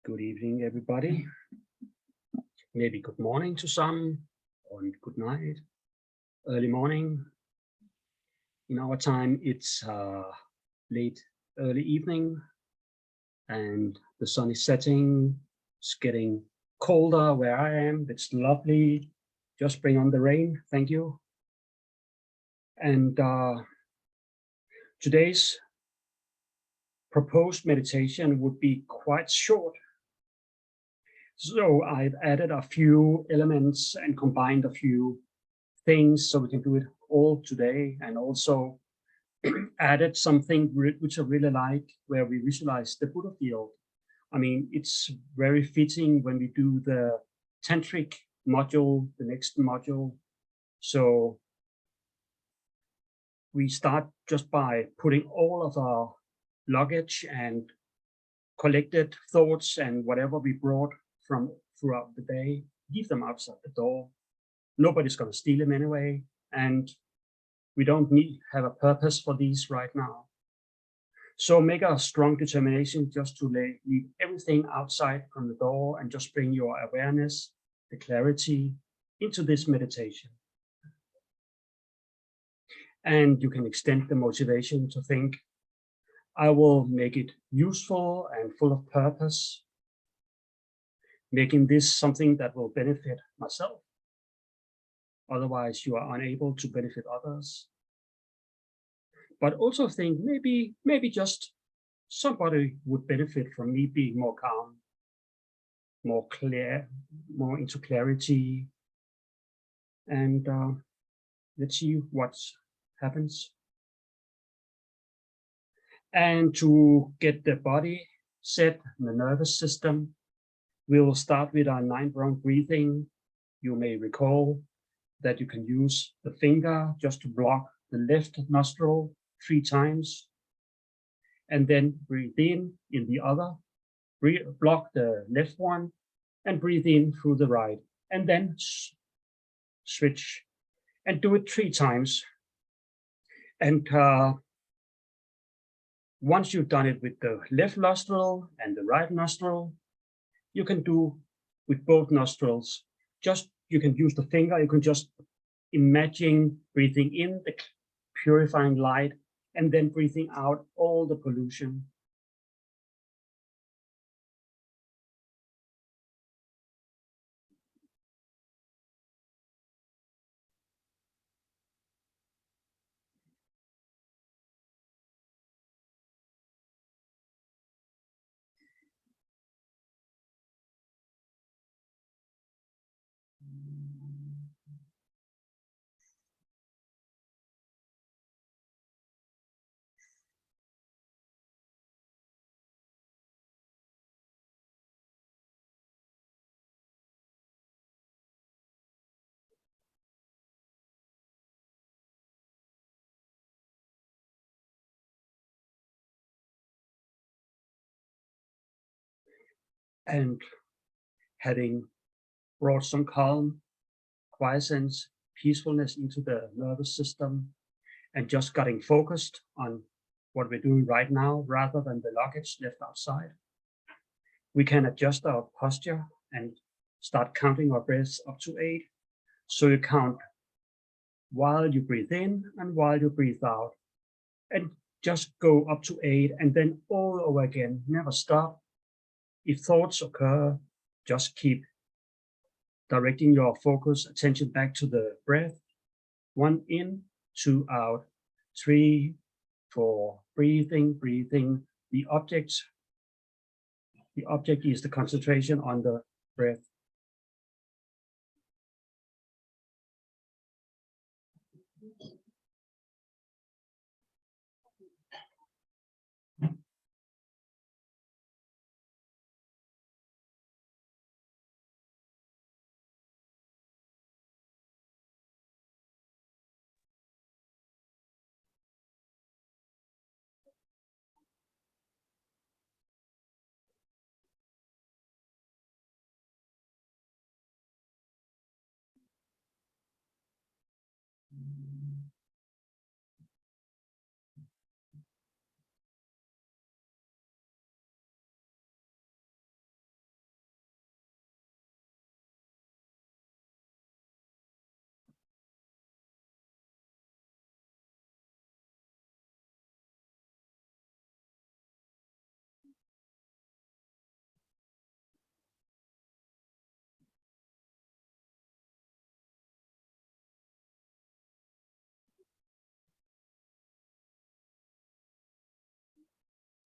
Good evening, everybody. Maybe good morning to some, or good night, early morning. In our time, it's late, early evening, and the sun is setting. It's getting colder where I am. It's lovely. Just bring on the rain. Thank you. And today's proposed meditation would be quite short. So I've added a few elements and combined a few things so we can do it all today, and also added something which I really like, where we visualize the Buddha field. I mean, it's very fitting when we do the tantric module, the next module. So we start just by putting all of our luggage and collected thoughts and whatever we brought from throughout the day, leave them outside the door. Nobody's going to steal them anyway, and we don't have a purpose for these right now. So make a strong determination just to leave everything outside from the door and just bring your awareness, the clarity, into this meditation. And you can extend the motivation to think, I will make it useful and full of purpose, making this something that will benefit myself. Otherwise, you are unable to benefit others. But also think maybe just somebody would benefit from me being more calm, more clear, more into clarity. And let's see what happens. And to get the body set, the nervous system, we will start with our 9-round breathing. You may recall that you can use the finger just to block the left nostril 3 times, and then breathe in the other, block the left one, and breathe in through the right, and then switch, and do it 3 times. And once you've done it with the left nostril and the right nostril, you can do with both nostrils. Just you can use the finger, you can just imagine breathing in the purifying light and then breathing out all the pollution. And having brought some calm, quiescence, peacefulness into the nervous system, and just getting focused on what we're doing right now rather than the luggage left outside, we can adjust our posture and start counting our breaths up to 8. So you count while you breathe in and while you breathe out, and just go up to 8 and then all over again. Never stop. If thoughts occur, just keep directing your focus, attention back to the breath. 1 in, 2 out, 3, 4, breathing. The object is the concentration on the breath.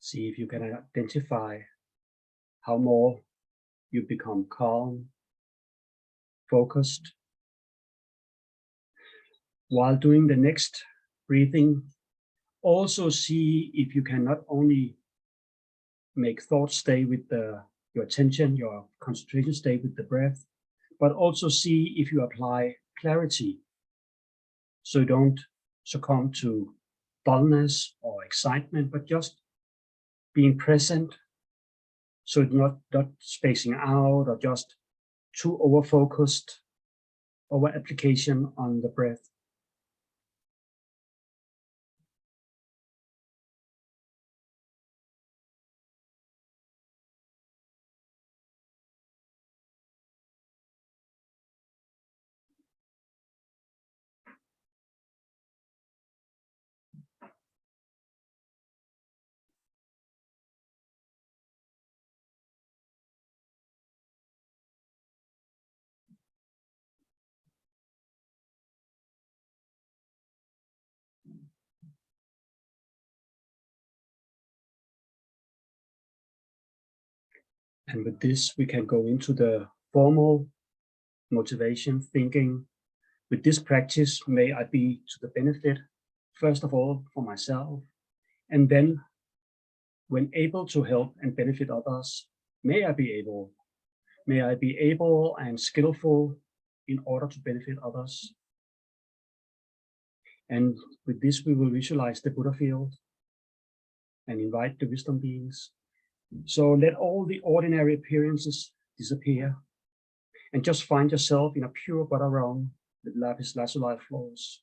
See if you can identify how more you become calm, focused. While doing the next breathing, also see if you can not only make thoughts stay with your attention, your concentration stay with the breath, but also see if you apply clarity so you don't succumb to dullness or excitement, but just being present, so it's not spacing out or just too over-focused, over-application on the breath. And with this, we can go into the formal motivation, thinking, with this practice, may I be to the benefit, first of all, for myself, and then, when able to help and benefit others, may I be able and skillful in order to benefit others. And with this, we will visualize the Buddha field and invite the wisdom beings. So let all the ordinary appearances disappear and just find yourself in a pure Buddha realm with lapis lazuli floors.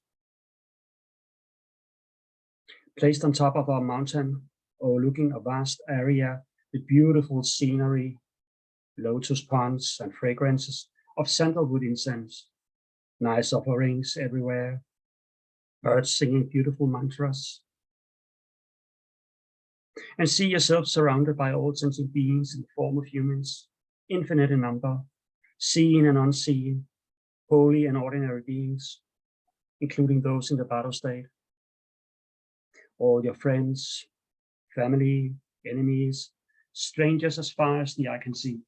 Placed on top of our mountain, overlooking a vast area with beautiful scenery, lotus ponds and fragrances of sandalwood incense, nice offerings everywhere, birds singing beautiful mantras. And see yourself surrounded by all sentient beings in the form of humans, infinite in number, seen and unseen, holy and ordinary beings, including those in the battle state. All your friends, family, enemies, strangers as far as the eye can see.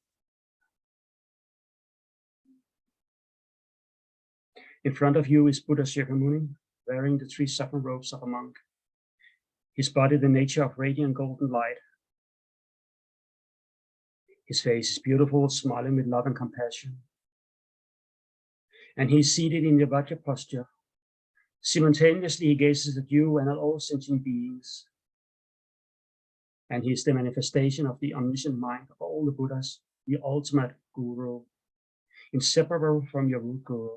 In front of you is Buddha Shakyamuni, wearing the 3 saffron robes of a monk. His body the nature of radiant golden light. His face is beautiful, smiling with love and compassion. And he is seated in the Vajra posture. Simultaneously, he gazes at you and at all sentient beings. And he is the manifestation of the omniscient mind of all the Buddhas, the ultimate guru, inseparable from your root guru.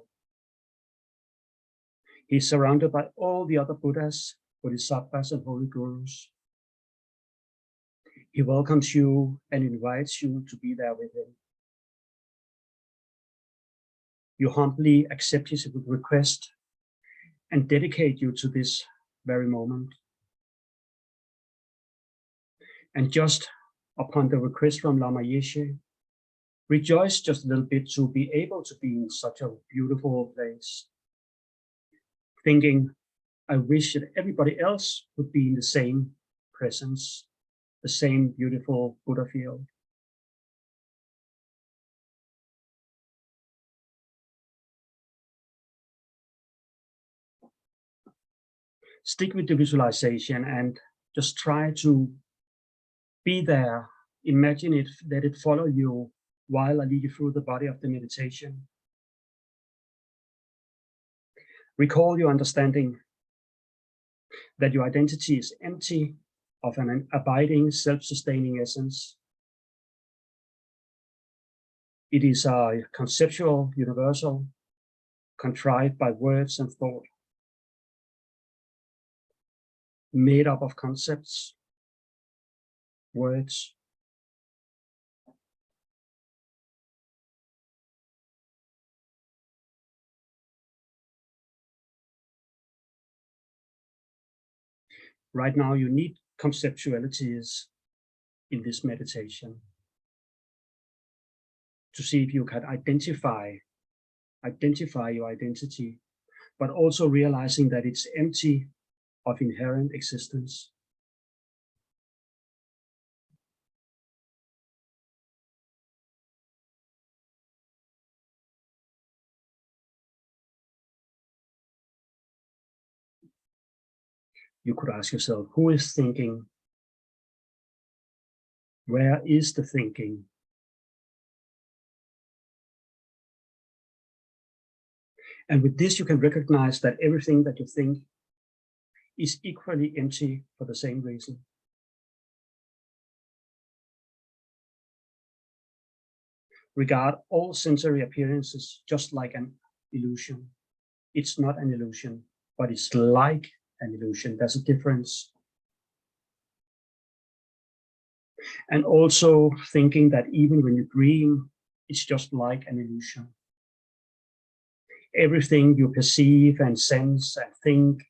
He is surrounded by all the other Buddhas, Bodhisattvas, and holy gurus. He welcomes you and invites you to be there with him. You humbly accept his request and dedicate you to this very moment. And just upon the request from Lama Yeshe, rejoice just a little bit to be able to be in such a beautiful place. Thinking, I wish that everybody else would be in the same presence, the same beautiful Buddha field. Stick with the visualization and just try to be there. Imagine it, let it follow you while I lead you through the body of the meditation. Recall your understanding that your identity is empty of an abiding, self-sustaining essence. It is a conceptual universal, contrived by words and thought, made up of concepts, words. Right now, you need conceptualities in this meditation to see if you can identify your identity, but also realizing that it's empty of inherent existence. you could ask yourself, who is thinking? Where is the thinking? And with this, you can recognize that everything that you think is equally empty for the same reason. Regard all sensory appearances just like an illusion. It's not an illusion, but it's like an illusion. There's a difference. And also thinking that even when you dream, it's just like an illusion. Everything you perceive and sense and think,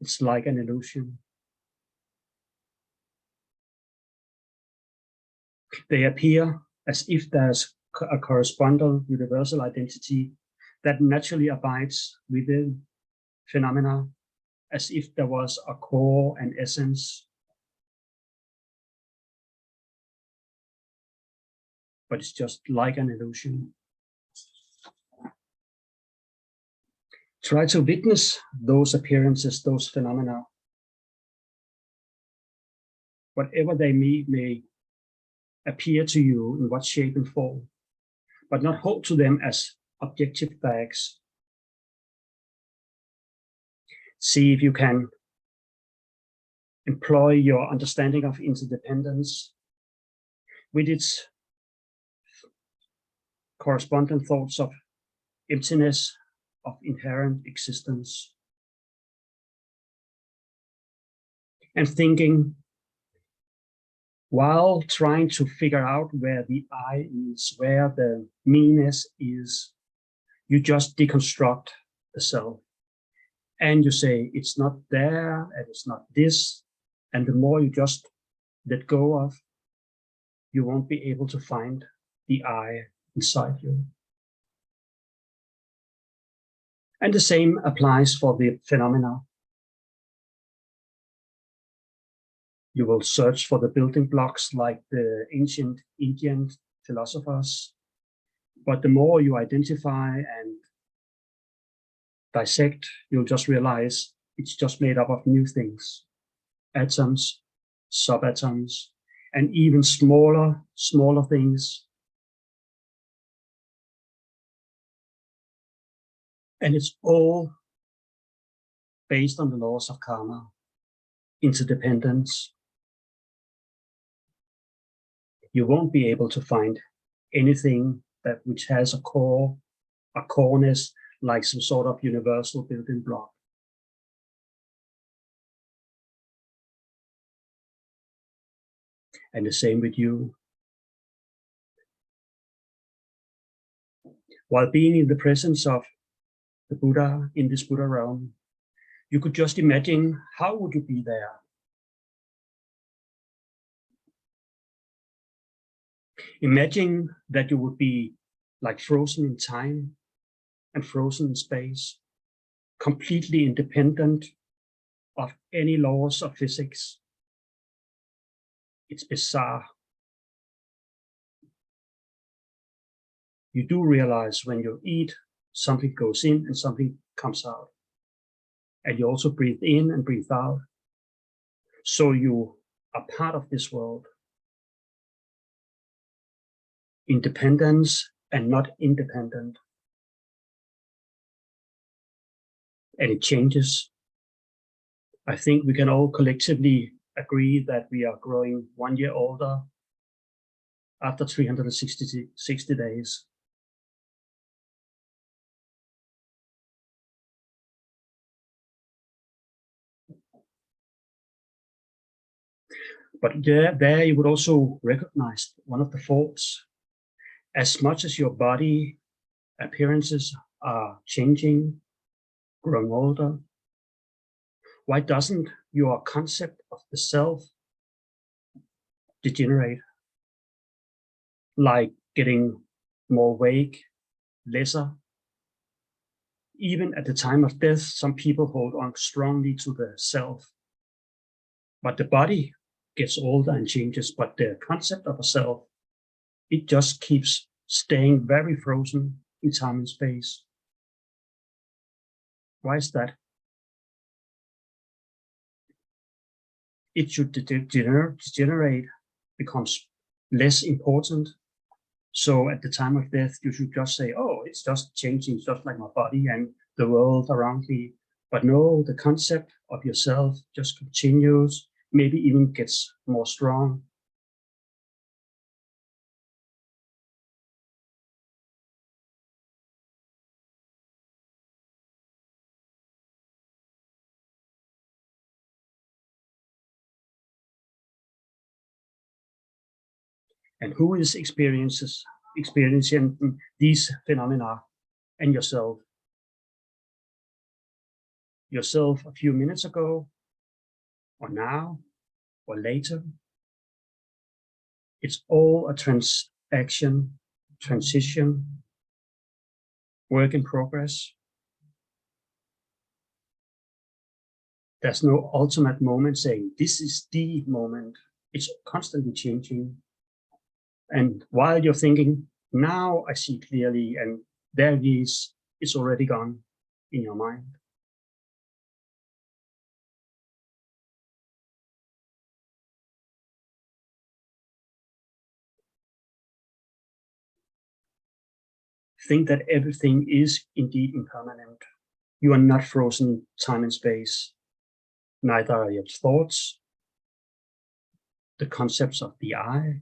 it's like an illusion. They appear as if there's a corresponding universal identity that naturally abides within phenomena, as if there was a core and essence. But it's just like an illusion. Try to witness those appearances, those phenomena, whatever they may appear to you in what shape and form, but not hold to them as objective facts. See if you can employ your understanding of interdependence with its corresponding thoughts of emptiness, of inherent existence, and thinking, while trying to figure out where the I is, where the me-ness is, you just deconstruct the self. And you say, it's not there, and it's not this. And the more you just let go of, you won't be able to find the I inside you. And the same applies for the phenomena. You will search for the building blocks like the ancient Indian philosophers. But the more you identify and dissect, you'll just realize it's just made up of new things. Atoms, subatoms, and even smaller things. And it's all based on the laws of karma, interdependence. You won't be able to find anything which has a coreness, like some sort of universal building block. And the same with you. While being in the presence of the Buddha in this Buddha realm, you could just imagine, how would you be there? Imagine that you would be like frozen in time and frozen in space, completely independent of any laws of physics. It's bizarre. You do realize when you eat, something goes in and something comes out. And you also breathe in and breathe out. So you are part of this world. Independence and not independent. And it changes. I think we can all collectively agree that we are growing 1 year older after 360 days. But there you would also recognize one of the faults. As much as your body appearances are changing, growing older, why doesn't your concept of the self degenerate? Like getting more vague, lesser. Even at the time of death, some people hold on strongly to the self. But the body gets older and changes, but the concept of a self, it just keeps staying very frozen in time and space. Why is that? it should degenerate, becomes less important. So at the time of death, you should just say, oh, it's just changing, just like my body and the world around me. But no, the concept of yourself just continues, maybe even gets more strong. And who is experiencing these phenomena? And yourself. Yourself a few minutes ago, or now, or later. It's all a transition, work in progress. There's no ultimate moment saying, this is the moment. It's constantly changing. And while you're thinking, now I see clearly, and there it is, it's already gone in your mind. Think that everything is indeed impermanent. You are not frozen in time and space. Neither are your thoughts, the concepts of the I,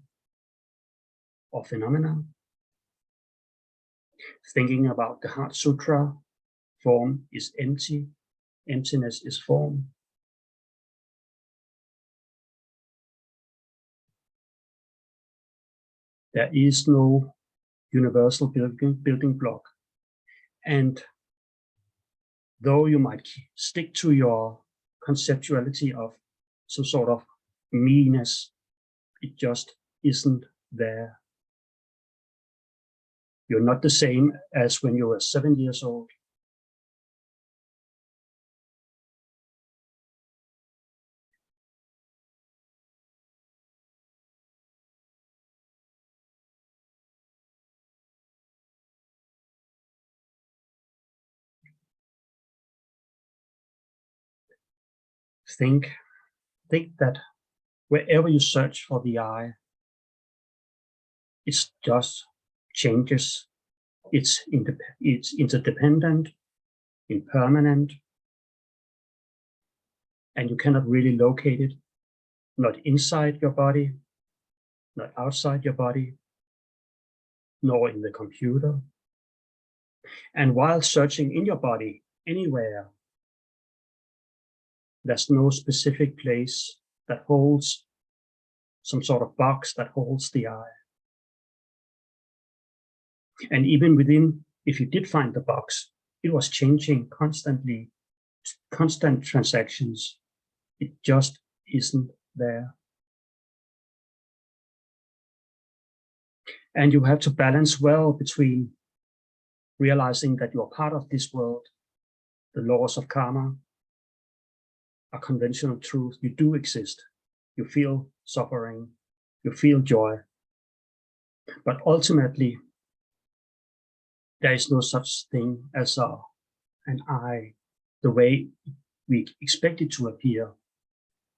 or phenomena. Thinking about the Heart Sutra, form is empty, emptiness is form. There is no universal building block. And though you might stick to your conceptuality of some sort of me-ness, it just isn't there. You're not the same as when you were 7 years old. Think that wherever you search for the I, it's just changes. It's interdependent, impermanent, and you cannot really locate it, not inside your body, not outside your body, nor in the computer. And while searching in your body, anywhere, there's no specific place that holds some sort of box that holds the I. And even within, if you did find the box, it was changing constantly, constant transactions. It just isn't there. And you have to balance well between realizing that you are part of this world, the laws of karma, a conventional truth. You do exist. You feel suffering. You feel joy. But ultimately, there is no such thing as an I, the way we expect it to appear,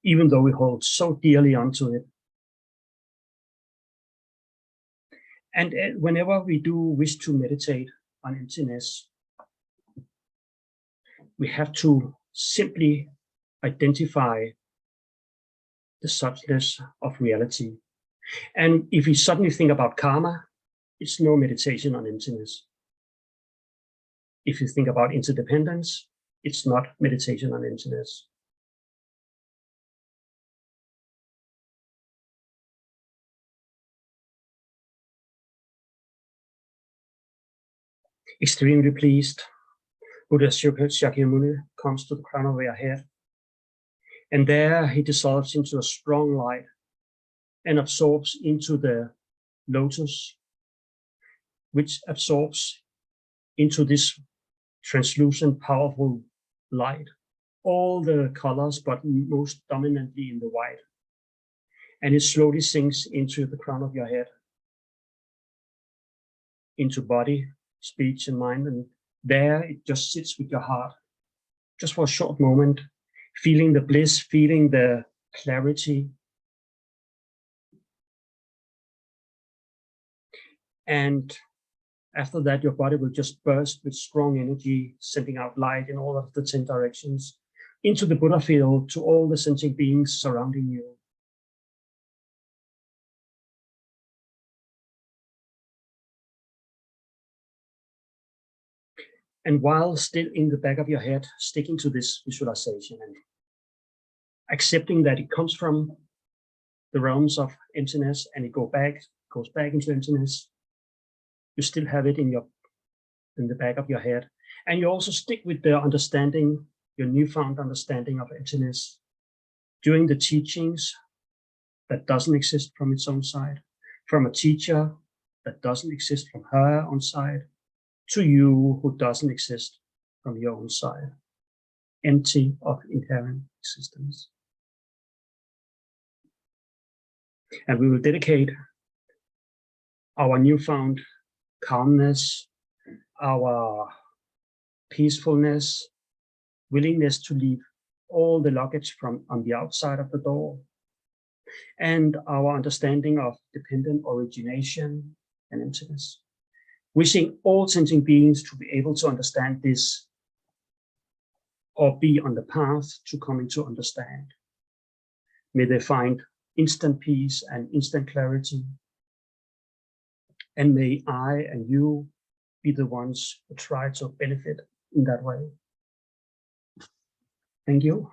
even though we hold so dearly onto it. And whenever we do wish to meditate on emptiness, we have to simply identify the suchness of reality. And if we suddenly think about karma, it's no meditation on emptiness. If you think about interdependence, it's not meditation on emptiness. Extremely pleased, Buddha Shakyamuni comes to the crown of your head, and there he dissolves into a strong light and absorbs into the lotus, which absorbs into this translucent, powerful light, all the colors, but most dominantly in the white. And it slowly sinks into the crown of your head, into body, speech, and mind. And there it just sits with your heart, just for a short moment, feeling the bliss, feeling the clarity, and after that, your body will just burst with strong energy, sending out light in all of the 10 directions into the Buddha field to all the sentient beings surrounding you. And while still in the back of your head, sticking to this visualization and accepting that it comes from the realms of emptiness and it goes back into emptiness, you still have it in the back of your head. And you also stick with the understanding, your newfound understanding of emptiness during the teachings that doesn't exist from its own side, from a teacher that doesn't exist from her own side, to you who doesn't exist from your own side, empty of inherent existence. And we will dedicate our newfound calmness, our peacefulness, willingness to leave all the luggage from on the outside of the door, and our understanding of dependent origination and emptiness. Wishing all sentient beings to be able to understand this, or be on the path to coming to understand. May they find instant peace and instant clarity. And may I and you be the ones who try to benefit in that way. Thank you.